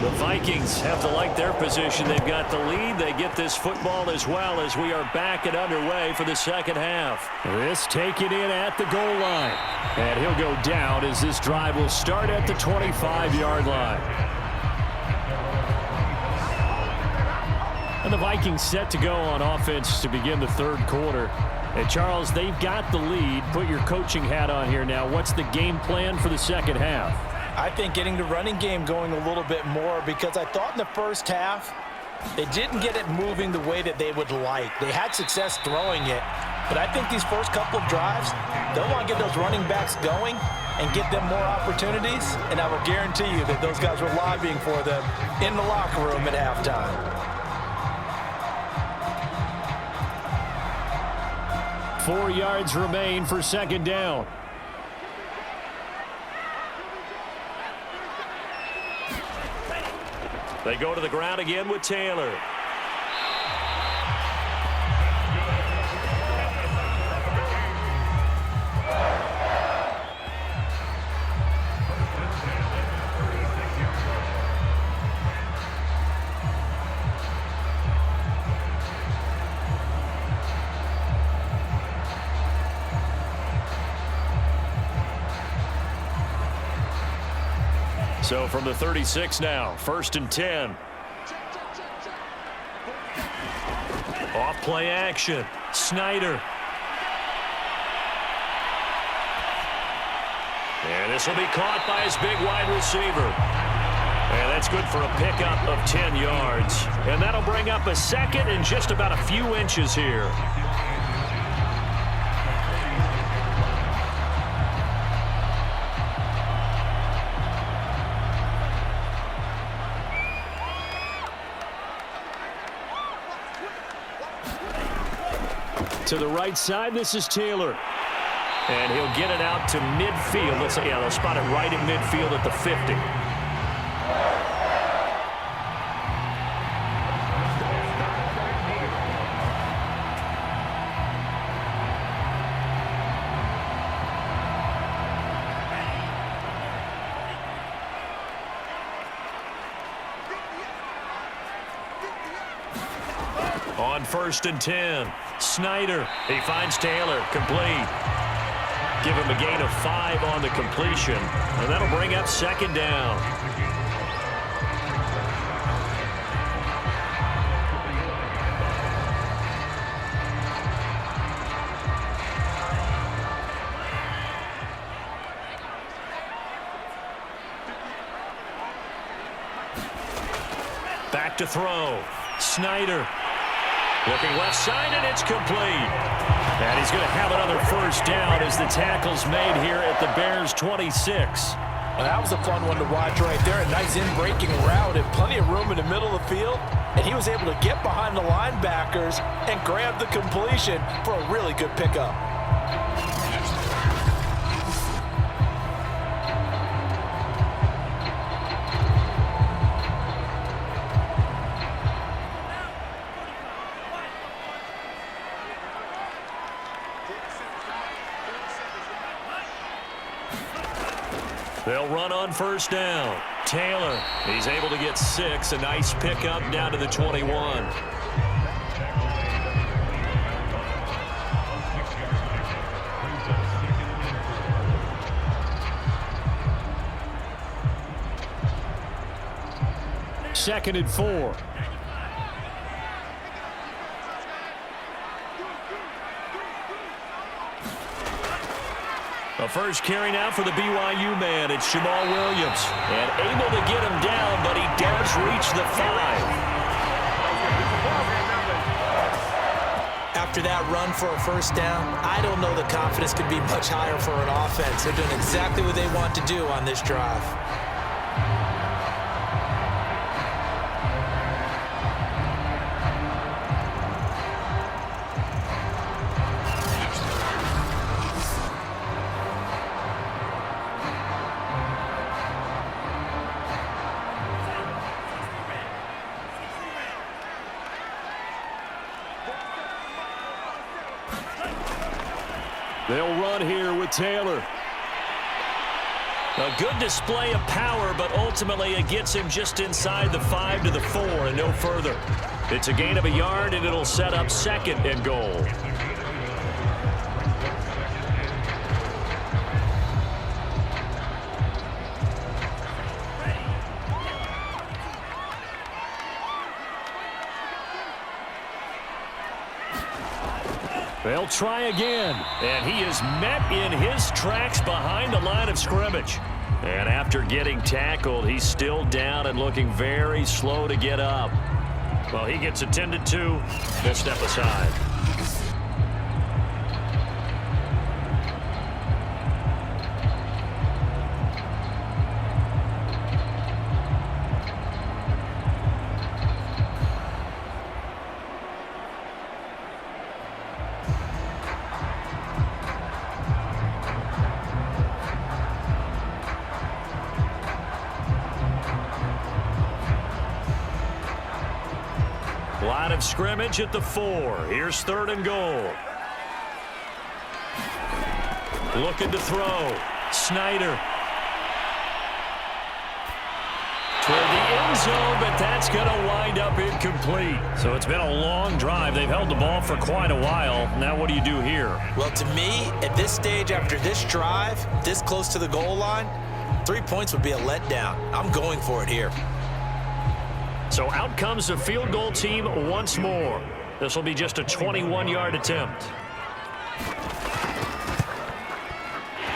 The Vikings have to like their position. They've got the lead. They get this football as well as we are back and underway for the second half. This taken in at the goal line. And he'll go down as this drive will start at the 25-yard line. And the Vikings set to go on offense to begin the third quarter. And Charles, they've got the lead. Put your coaching hat on here now. What's the game plan for the second half? I think getting the running game going a little bit more, because I thought in the first half they didn't get it moving the way that they would like. They had success throwing it, but I think these first couple of drives, they'll want to get those running backs going and get them more opportunities, and I will guarantee you that those guys were lobbying for them in the locker room at halftime. Four yards remain for second down. They go to the ground again with Taylor. So from the 36 now, 1st and 10. Off play action. Snyder. And this will be caught by his big wide receiver. And that's good for a pickup of 10 yards. And that'll bring up a second and just about a few inches here. To the right side, this is Taylor. And he'll get it out to midfield. Let's say, yeah, they'll spot it right at midfield at the 50. On 1st and 10, Snyder. He finds Taylor, complete. Give him a gain of 5 on the completion, and that'll bring up second down. Back to throw. Snyder. Looking left side, and it's complete. And he's going to have another first down as the tackle's made here at the Bears' 26. Well, that was a fun one to watch right there. A nice in-breaking route and plenty of room in the middle of the field. And he was able to get behind the linebackers and grab the completion for a really good pickup. They'll run on first down. Taylor, he's able to get 6. A nice pickup down to the 21. Second and 4. The first carry now for the BYU man. It's Jamal Williams. And able to get him down, but he does reach the 5. After that run for a first down, I don't know the confidence could be much higher for an offense. They're doing exactly what they want to do on this drive. They'll run here with Taylor. A good display of power, but ultimately it gets him just inside the 5 to the 4 and no further. It's a gain of a yard, and it'll set up 2nd and goal. They'll try again, and he is met in his tracks behind the line of scrimmage. And after getting tackled, he's still down and looking very slow to get up. Well, he gets attended to. They'll step aside. Line of scrimmage at the 4. Here's 3rd and goal. Looking to throw. Snyder. Toward the end zone, but that's going to wind up incomplete. So it's been a long drive. They've held the ball for quite a while. Now what do you do here? Well, to me, at this stage, after this drive, this close to the goal line, 3 points would be a letdown. I'm going for it here. So out comes the field goal team once more. This will be just a 21-yard attempt.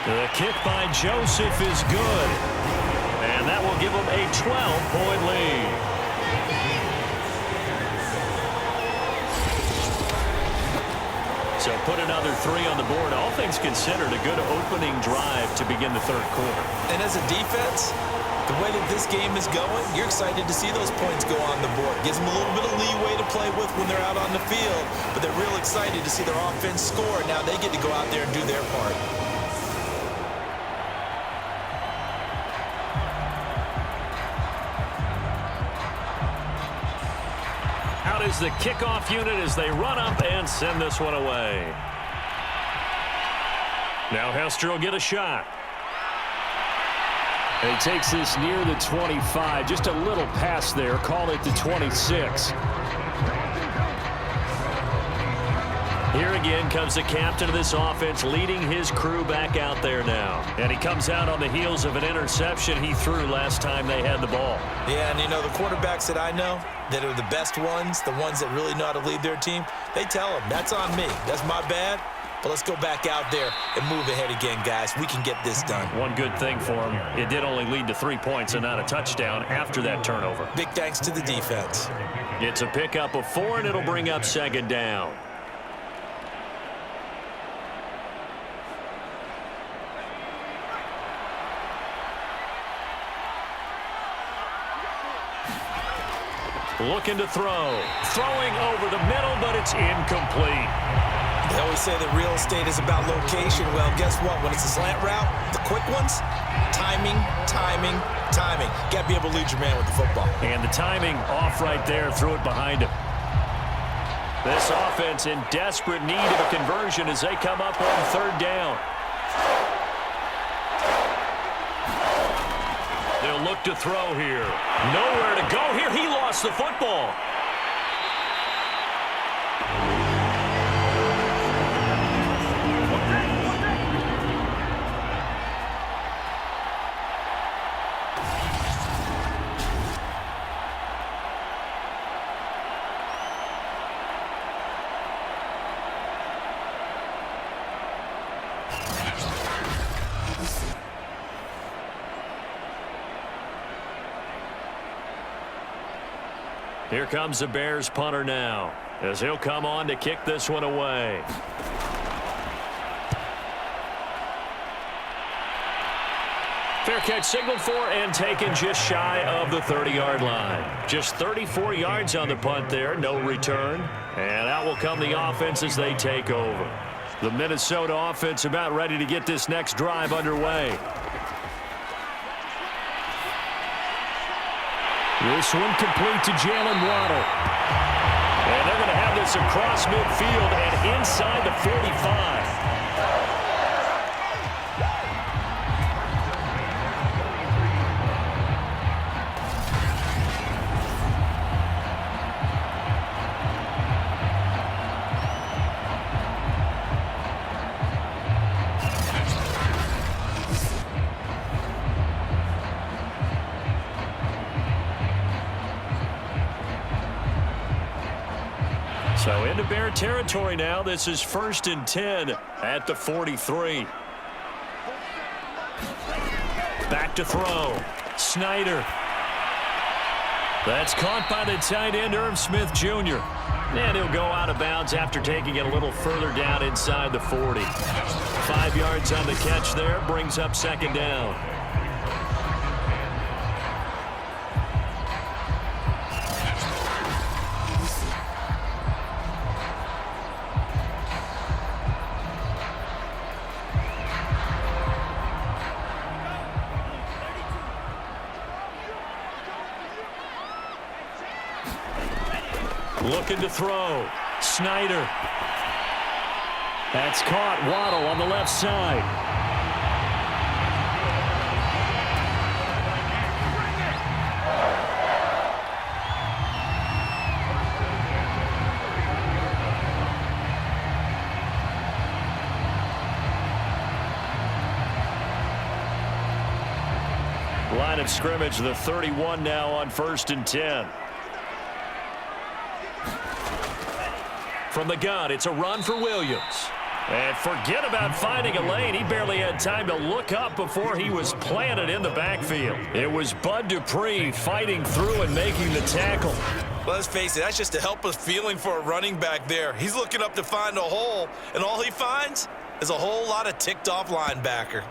The kick by Joseph is good. And that will give them a 12-point lead. So put another 3 on the board. All things considered, a good opening drive to begin the 3rd quarter. And as a defense, the way that this game is going, you're excited to see those points go on the board. Gives them a little bit of leeway to play with when they're out on the field, but they're real excited to see their offense score. Now they get to go out there and do their part. Out is the kickoff unit as they run up and send this one away. Now Hester will get a shot. And he takes this near the 25. Just a little pass there. Call it the 26. Here again comes the captain of this offense leading his crew back out there now. And he comes out on the heels of an interception he threw last time they had the ball. Yeah, and you know, the quarterbacks that I know that are the best ones, the ones that really know how to lead their team, they tell them, that's on me. That's my bad. But let's go back out there and move ahead again, guys. We can get this done. One good thing for him, it did only lead to 3 points and not a touchdown after that turnover. Big thanks to the defense. It's a pickup of 4, and it'll bring up 2nd down. Looking to throw. Throwing over the middle, but it's incomplete. They always say that real estate is about location. Well, guess what? When it's a slant route, the quick ones, timing, timing, timing. Got to be able to lead your man with the football. And the timing off right there, threw it behind him. This offense in desperate need of a conversion as they come up on 3rd down. They'll look to throw here. Nowhere to go here. He lost the football. Here comes the Bears punter now, as he'll come on to kick this one away. Fair catch signaled for and taken just shy of the 30-yard line. Just 34 yards on the punt there, no return. And out will come the offense as they take over. The Minnesota offense about ready to get this next drive underway. This one complete to Jalen Waddle. And they're going to have this across midfield and inside the 45. So into Bear territory now. This is 1st and 10 at the 43. Back to throw. Snyder. That's caught by the tight end, Irv Smith Jr. And he'll go out of bounds after taking it a little further down inside the 40. 5 yards on the catch there, brings up 2nd down. Looking to throw. Snyder. That's caught. Waddle on the left side. Line of scrimmage, the 31 now on 1st and 10. From the gun, it's a run for Williams. And forget about finding a lane. He barely had time to look up before he was planted in the backfield. It was Bud Dupree fighting through and making the tackle. Well, let's face it, that's just a helpless feeling for a running back there. He's looking up to find a hole, and all he finds is a whole lot of ticked-off linebacker.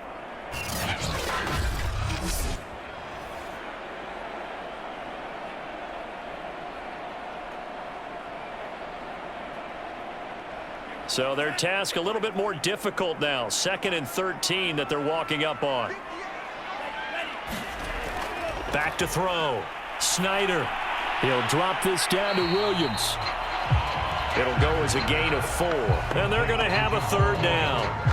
So their task a little bit more difficult now. 2nd and 13 that they're walking up on. Back to throw. Snyder. He'll drop this down to Williams. It'll go as a gain of 4. And they're going to have a 3rd down.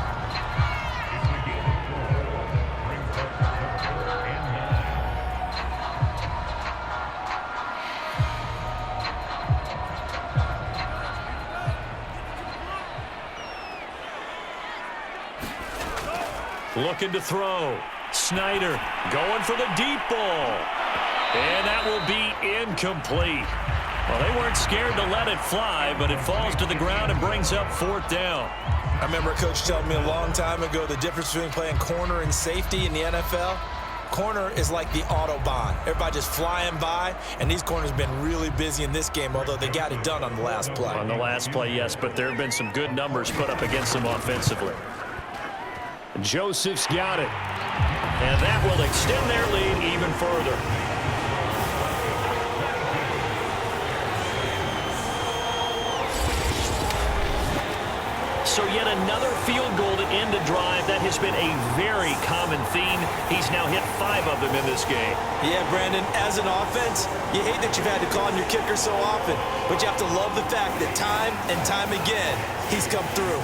Looking to throw. Snyder going for the deep ball. And that will be incomplete. Well, they weren't scared to let it fly, but it falls to the ground and brings up 4th down. I remember a coach telling me a long time ago the difference between playing corner and safety in the NFL. Corner is like the Autobahn. Everybody just flying by, and these corners have been really busy in this game, although they got it done on the last play. On the last play, yes, but there have been some good numbers put up against them offensively. Joseph's got it. And that will extend their lead even further. So yet another field goal to end a drive. That has been a very common theme. He's now hit 5 of them in this game. Yeah, Brandon, as an offense, you hate that you've had to call on your kicker so often, but you have to love the fact that time and time again, he's come through.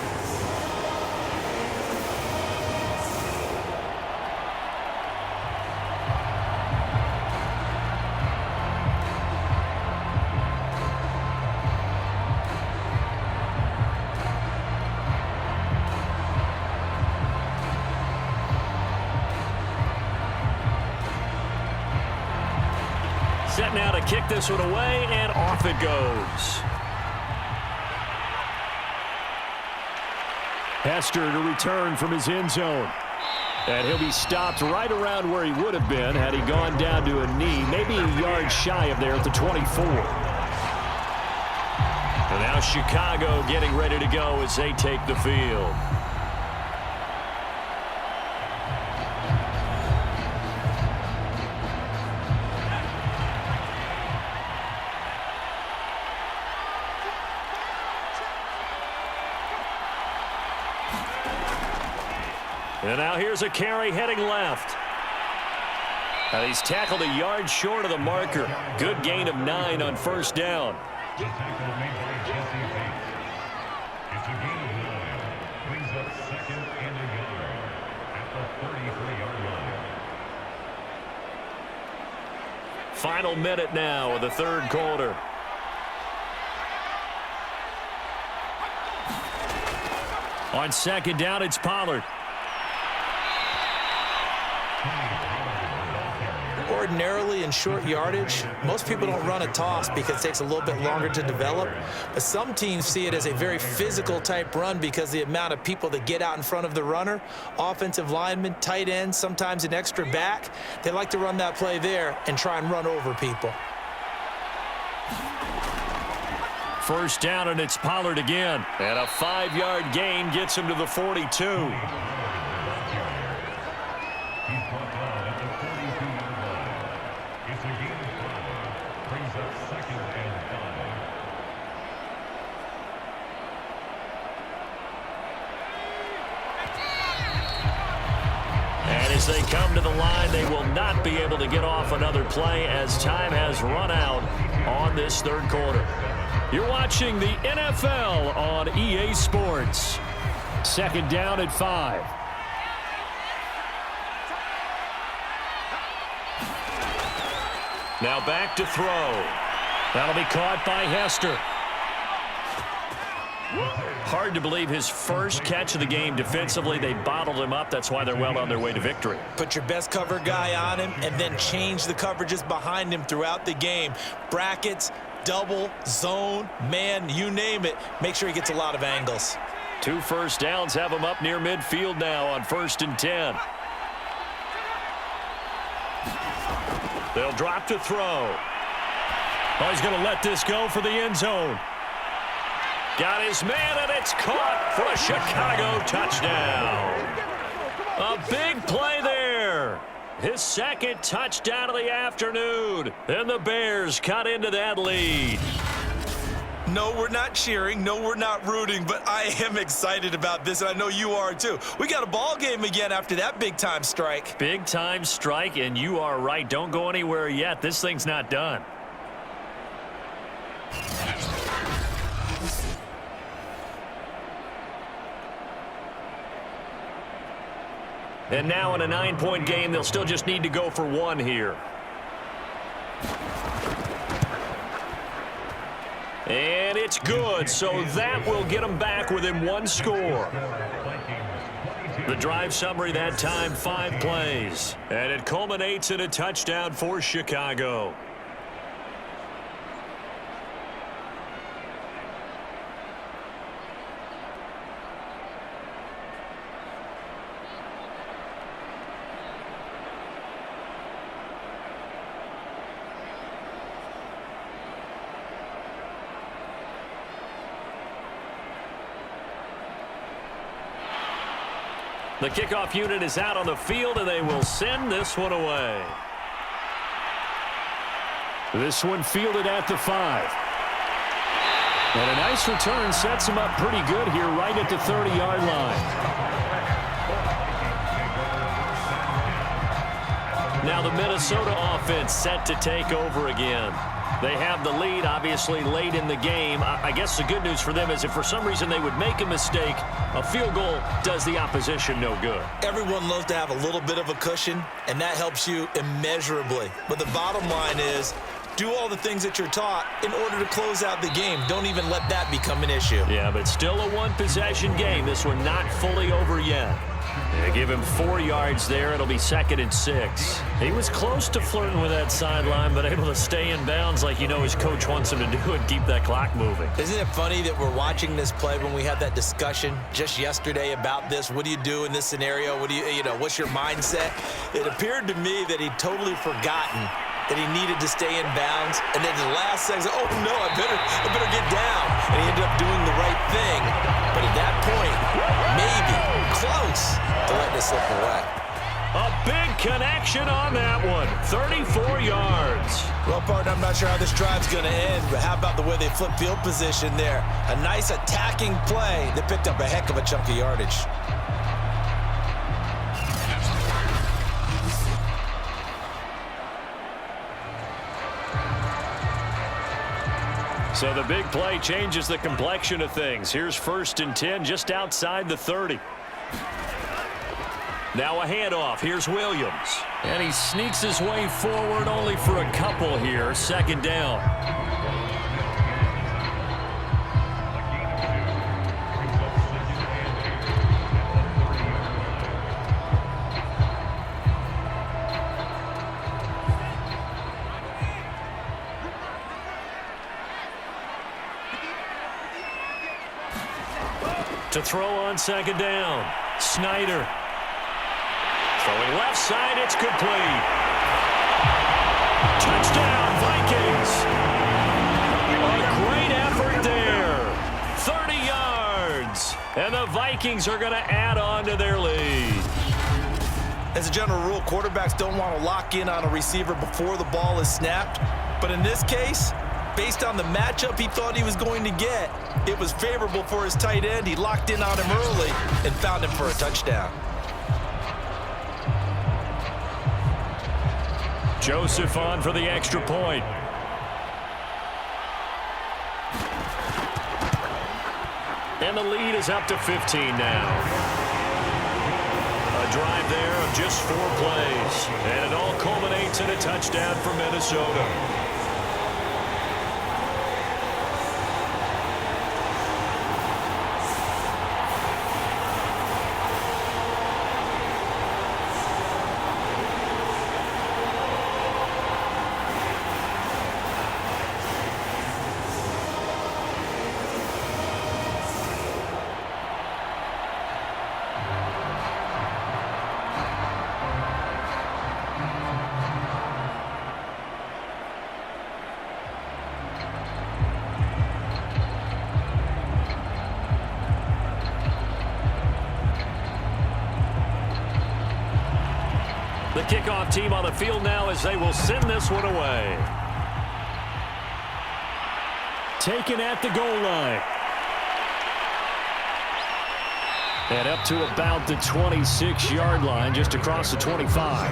Set now to kick this one away, and off it goes. Hester to return from his end zone. And he'll be stopped right around where he would have been had he gone down to a knee, maybe a yard shy of there at the 24. And now Chicago getting ready to go as they take the field. And now here's a carry heading left. And he's tackled a yard short of the marker. Good gain of 9 on 1st down. Final minute now of the 3rd quarter. On 2nd down, it's Pollard. Ordinarily in short yardage, most people don't run a toss because it takes a little bit longer to develop. But some teams see it as a very physical type run because the amount of people that get out in front of the runner, offensive linemen, tight ends, sometimes an extra back, they like to run that play there and try and run over people. First down, and it's Pollard again. And a 5-yard gain gets him to the 42. And as they come to the line, they will not be able to get off another play as time has run out on this third quarter. You're watching the NFL on EA Sports. Second down at 5. Now back to throw. That'll be caught by Hester. Hard to believe his first catch of the game defensively. They bottled him up. That's why they're well on their way to victory. Put your best cover guy on him and then change the coverages behind him throughout the game. Brackets, double, zone, man, you name it. Make sure he gets a lot of angles. 2 first downs have him up near midfield now on 1st and 10. They'll drop to throw. Oh, he's going to let this go for the end zone. Got his man, and it's caught for a Chicago touchdown. A big play there. His second touchdown of the afternoon. And the Bears cut into that lead. No, we're not cheering. No, we're not rooting, but I am excited about this, and I know you are too. We got a ball game again after that big-time strike. Big-time strike, and you are right. Don't go anywhere yet. This thing's not done. And now in a 9-point game, they'll still just need to go for 1 here. And it's good, so that will get them back within 1 score. The drive summary that time, 5 plays. And it culminates in a touchdown for Chicago. The kickoff unit is out on the field, and they will send this one away. This one fielded at the 5. And a nice return sets him up pretty good here right at the 30-yard line. Now the Minnesota offense set to take over again. They have the lead, obviously, late in the game. I guess the good news for them is if for some reason they would make a mistake, a field goal does the opposition no good. Everyone loves to have a little bit of a cushion, and that helps you immeasurably. But the bottom line is, do all the things that you're taught in order to close out the game. Don't even let that become an issue. Yeah, but still a one-possession game. This one not fully over yet. They give him 4 yards there. It'll be 2nd and 6. He was close to flirting with that sideline, but able to stay in bounds like you know his coach wants him to do and keep that clock moving. Isn't it funny that we're watching this play when we had that discussion just yesterday about this? What do you do in this scenario? What do you know, what's your mindset? It appeared to me that he'd totally forgotten that he needed to stay in bounds, and then the last second, oh no, I better get down. And he ended up doing the right thing. But at that point, maybe close to letting it slip away. A big connection on that one. 34 yards. Well, partner, I'm not sure how this drive's going to end, but how about the way they flip field position there? A nice attacking play that picked up a heck of a chunk of yardage. So the big play changes the complexion of things. Here's 1st and 10 just outside the 30. Now a handoff. Here's Williams. And he sneaks his way forward only for a couple here. 2nd down. To throw on second down. Snyder. Throwing left side, it's complete. Touchdown, Vikings. A great effort there. 30 yards. And the Vikings are going to add on to their lead. As a general rule, quarterbacks don't want to lock in on a receiver before the ball is snapped. But in this case, based on the matchup he thought he was going to get, it was favorable for his tight end. He locked in on him early and found him for a touchdown. Joseph on for the extra point. And the lead is up to 15 now. A drive there of just 4 plays. And it all culminates in a touchdown for Minnesota. The kickoff team on the field now as they will send this one away. Taken at the goal line. And up to about the 26-yard line, just across the 25.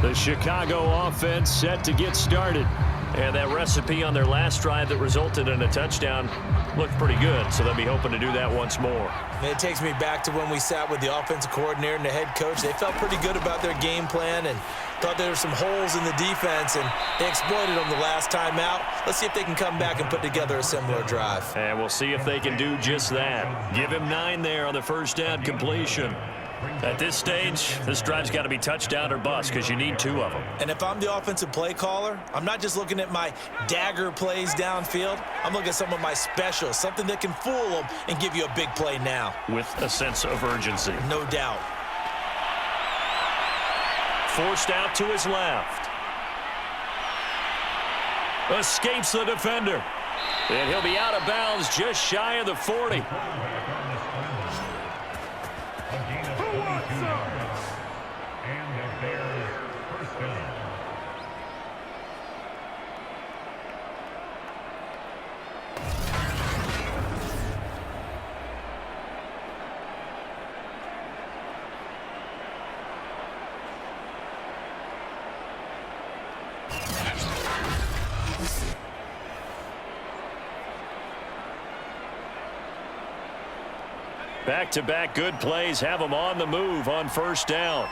The Chicago offense set to get started. And that recipe on their last drive that resulted in a touchdown looked pretty good, so they'll be hoping to do that once more. It takes me back to when we sat with the offensive coordinator and the head coach. They felt pretty good about their game plan and thought there were some holes in the defense, and they exploited them the last time out. Let's see if they can come back and put together a similar drive. And we'll see if they can do just that. Give him 9 there on the first down completion. At this stage, this drive's got to be touchdown or bust because you need 2 of them. And if I'm the offensive play caller, I'm not just looking at my dagger plays downfield. I'm looking at some of my specials, something that can fool them and give you a big play now. With a sense of urgency. No doubt. Forced out to his left. Escapes the defender. And he'll be out of bounds just shy of the 40. Back-to-back good plays have them on the move on first down.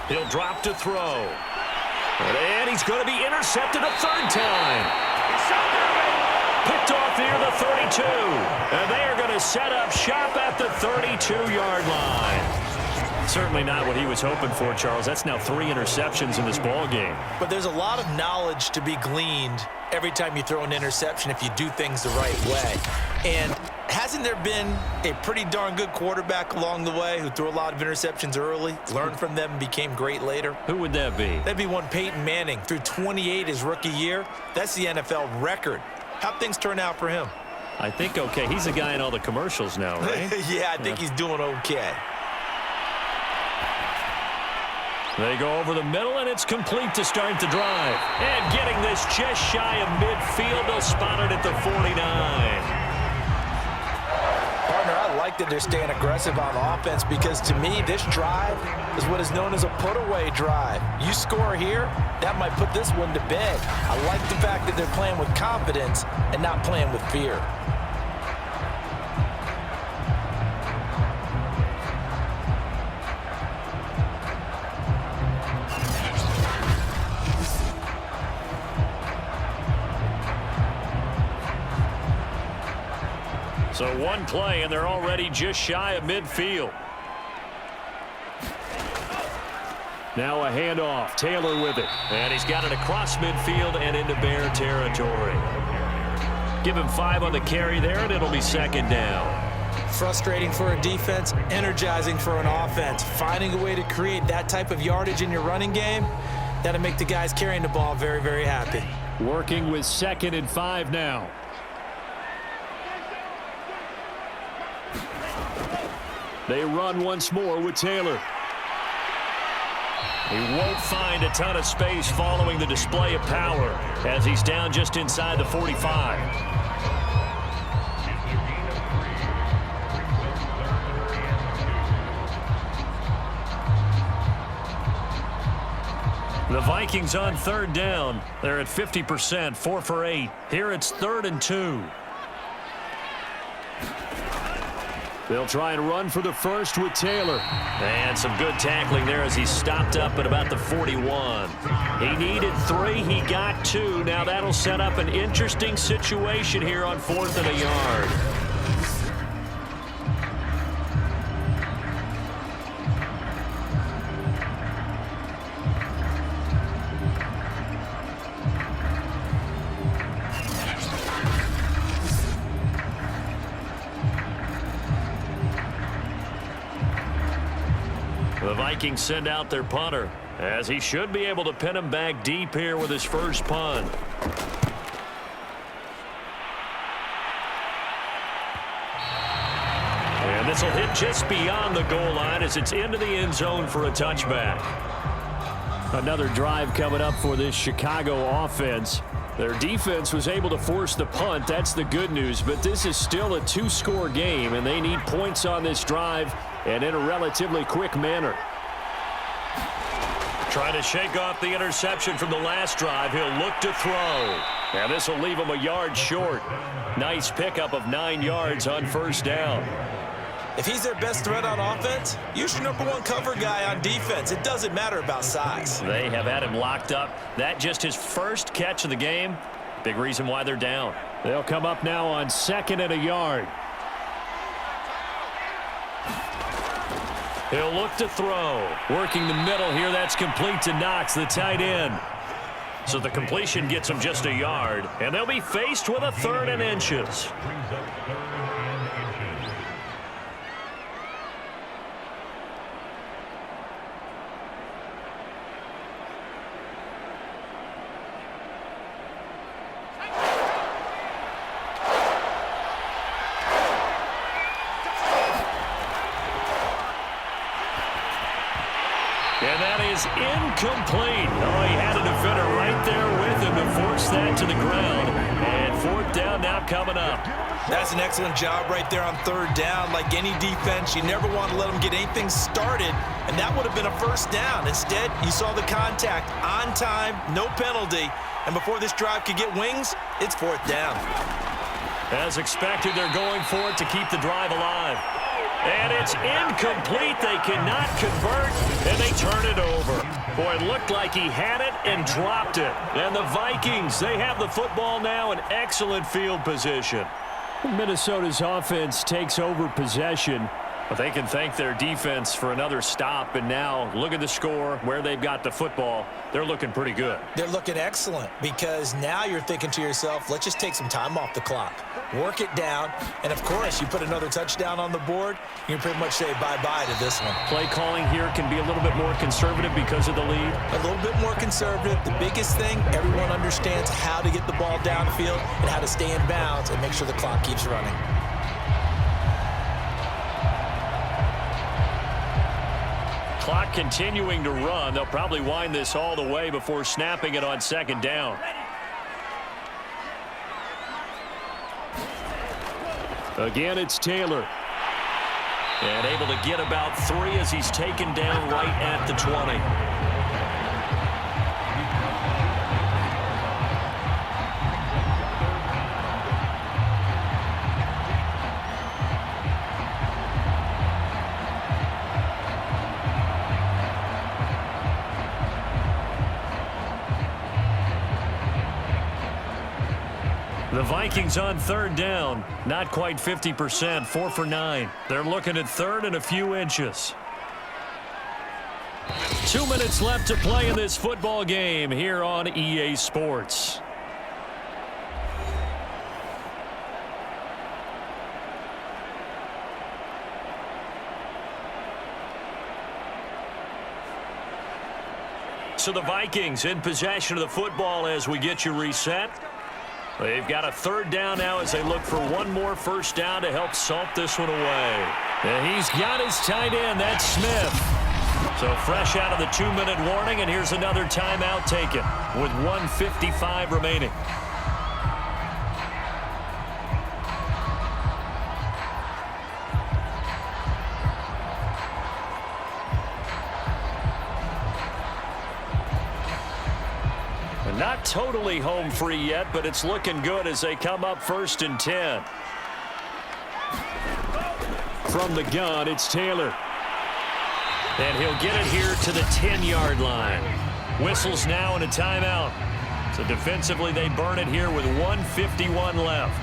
He'll drop to throw. And he's going to be intercepted a third time. Picked off near the 32. And they are going to set up shop at the 32-yard line. Certainly not what he was hoping for, Charles. That's now 3 interceptions in this ball game. But there's a lot of knowledge to be gleaned every time you throw an interception if you do things the right way. And hasn't there been a pretty darn good quarterback along the way who threw a lot of interceptions early, learned from them, and became great later? Who would that be? That'd be one Peyton Manning. Threw 28 his rookie year. That's the NFL record. How'd things turn out for him? I think okay. He's a guy in all the commercials now, right? Yeah, I think he's doing okay. They go over the middle, and it's complete to start the drive. And getting this just shy of midfield, they'll spot it at the 49. Partner, I like that they're staying aggressive on offense because, to me, this drive is what is known as a put-away drive. You score here, that might put this one to bed. I like the fact that they're playing with confidence and not playing with fear. So one play, and they're already just shy of midfield. Now a handoff. Taylor with it. And he's got it across midfield and into Bear territory. Give him 5 on the carry there, and it'll be second down. Frustrating for a defense, energizing for an offense. Finding a way to create that type of yardage in your running game, that'll make the guys carrying the ball very, very happy. Working with 2nd and 5 now. They run once more with Taylor. He won't find a ton of space following the display of power as he's down just inside the 45. The Vikings on 3rd down. They're at 50%, 4 for 8. Here it's 3rd and 2. They'll try and run for the first with Taylor. And some good tackling there as he stopped up at about the 41. He needed 3. He got 2. Now that'll set up an interesting situation here on 4th and a yard. The Vikings send out their punter, as he should be able to pin him back deep here with his first punt. And this will hit just beyond the goal line as it's into the end zone for a touchback. Another drive coming up for this Chicago offense. Their defense was able to force the punt. That's the good news. But this is still a 2-score game, and they need points on this drive and in a relatively quick manner. Trying to shake off the interception from the last drive. He'll look to throw. And this will leave him a yard short. Nice pickup of 9 yards on 1st down. If he's their best threat on offense, use your #1 cover guy on defense. It doesn't matter about size. They have had him locked up. That just his first catch of the game. Big reason why they're down. They'll come up now on 2nd and a yard. He'll look to throw. Working the middle here. That's complete to Knox, the tight end. So the completion gets him just a yard. And they'll be faced with a 3rd and inches. And that is incomplete. Oh, he had a defender right there with him to force that to the ground. And 4th down now coming up. That's an excellent job right there on 3rd down. Like any defense, you never want to let them get anything started, and that would have been a 1st down. Instead, you saw the contact on time, no penalty, and before this drive could get wings, it's 4th down. As expected, they're going for it to keep the drive alive. And it's incomplete. They cannot convert, and they turn it over. Boy, it looked like he had it and dropped it. And the Vikings, they have the football now in excellent field position. Minnesota's offense takes over possession, but they can thank their defense for another stop. And now, look at the score, where they've got the football. They're looking pretty good. They're looking excellent because now you're thinking to yourself, let's just take some time off the clock. Work it down, and of course, you put another touchdown on the board, you can pretty much say bye-bye to this one. Play calling here can be a little bit more conservative because of the lead. A little bit more conservative. The biggest thing, everyone understands how to get the ball downfield and how to stay in bounds and make sure the clock keeps running. Clock continuing to run. They'll probably wind this all the way before snapping it on 2nd down. Again, it's Taylor. And able to get about 3 as he's taken down right at the 20. The Vikings on 3rd down. Not quite 50%, 4 for 9. They're looking at 3rd and a few inches. 2 minutes left to play in this football game here on EA Sports. So the Vikings in possession of the football as we get you reset. They've got a third down now as they look for one more first down to help salt this one away. And he's got his tight end. That's Smith. So fresh out of the 2-minute warning, and here's another timeout taken with 1:55 remaining. Not totally home free yet, but it's looking good as they come up 1st and 10. From the gun, it's Taylor. And he'll get it here to the 10-yard line. Whistles now and a timeout. So defensively, they burn it here with 1:51 left.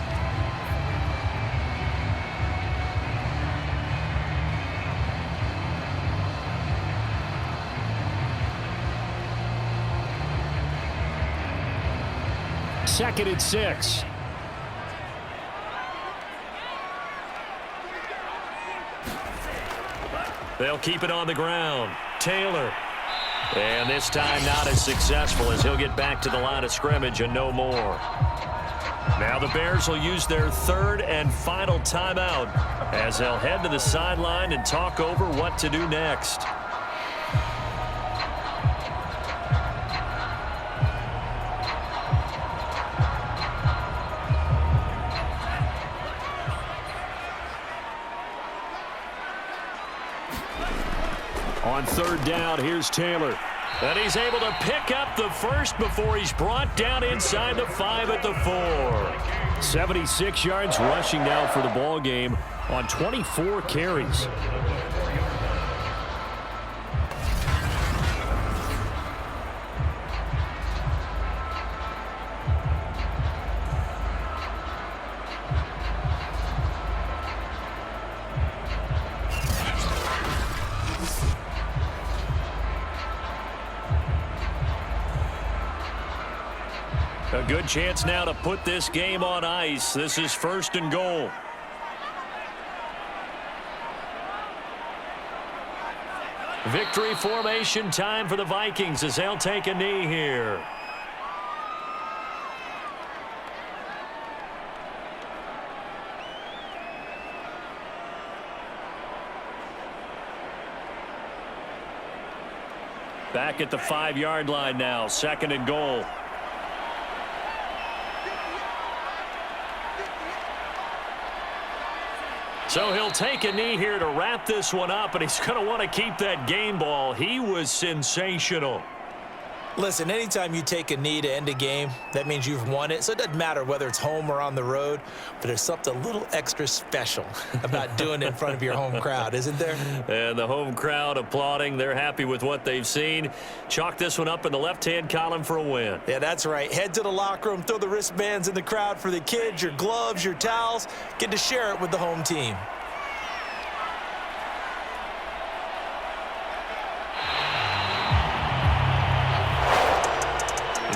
Second and 6. They'll keep it on the ground. Taylor. And this time not as successful as he'll get back to the line of scrimmage and no more. Now the Bears will use their third and final timeout as they'll head to the sideline and talk over what to do next. On third down, here's Taylor. And he's able to pick up the first before he's brought down inside the 5 at the 4. 76 yards rushing now for the ball game on 24 carries. A good chance now to put this game on ice. This is 1st and goal. Victory formation time for the Vikings as they'll take a knee here. Back at the 5-yard line now, 2nd and goal. So he'll take a knee here to wrap this one up, and he's going to want to keep that game ball. He was sensational. Listen, anytime you take a knee to end a game, that means you've won it. So it doesn't matter whether it's home or on the road, but there's something a little extra special about doing it in front of your home crowd, isn't there? And the home crowd applauding. They're happy with what they've seen. Chalk this one up in the left-hand column for a win. Yeah, that's right. Head to the locker room, throw the wristbands in the crowd for the kids, your gloves, your towels. Get to share it with the home team.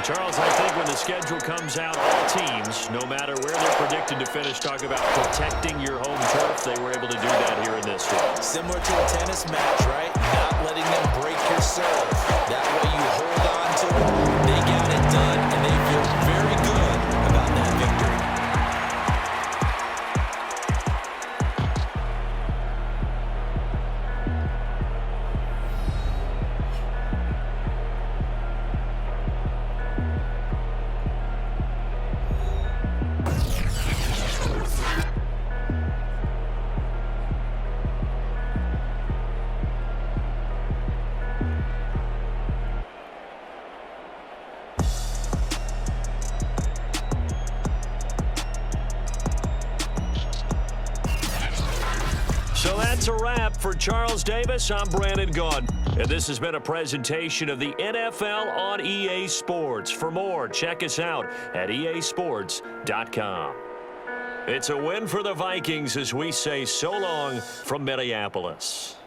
Charles, I think when the schedule comes out, all teams, no matter where they're predicted to finish, talk about protecting your home turf. They were able to do that here in this one. Similar to a tennis match, right? Not letting them break your serve. That way you hold on to it. They got it done, and they feel very good about that victory. So that's a wrap for Charles Davis. I'm Brandon Gaudin, and this has been a presentation of the NFL on EA Sports. For more, check us out at easports.com. It's a win for the Vikings as we say so long from Minneapolis.